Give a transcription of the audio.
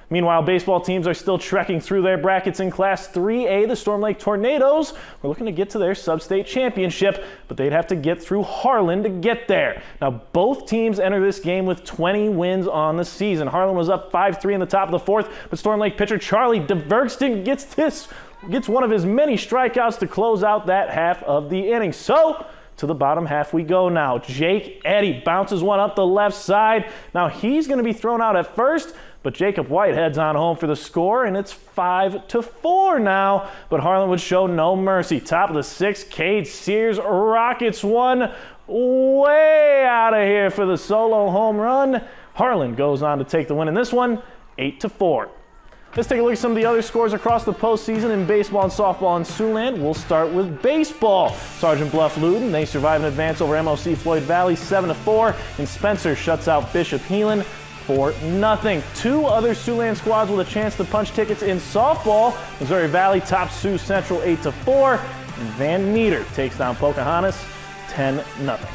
Meanwhile, baseball teams are still trekking through their brackets in Class 3A. The Storm Lake Tornadoes were looking to get to their sub-state championship, but they'd have to get through Harlan to get there. Now, both teams enter this game with 20 wins on the season. Harlan was up 5-3 in the top of the fourth, but Storm Lake pitcher Charlie DeVergston gets one of his many strikeouts to close out that half of the inning. So, to the bottom half we go now. Jake Eddy bounces one up the left side. Now he's going to be thrown out at first, but Jacob White heads on home for the score, and it's 5-4 now. But Harlan would show no mercy. Top of the sixth, Cade Sears rockets one way out of here for the solo home run. Harlan goes on to take the win in this one, 8-4. Let's take a look at some of the other scores across the postseason in baseball and softball in Siouxland. We'll start with baseball. Sergeant Bluff-Luton, they survive an advance over MOC Floyd Valley 7-4, and Spencer shuts out Bishop Heelan 4-0. Two other Siouxland squads with a chance to punch tickets in softball. Missouri Valley tops Sioux Central 8-4, and Van Meter takes down Pocahontas 10-0.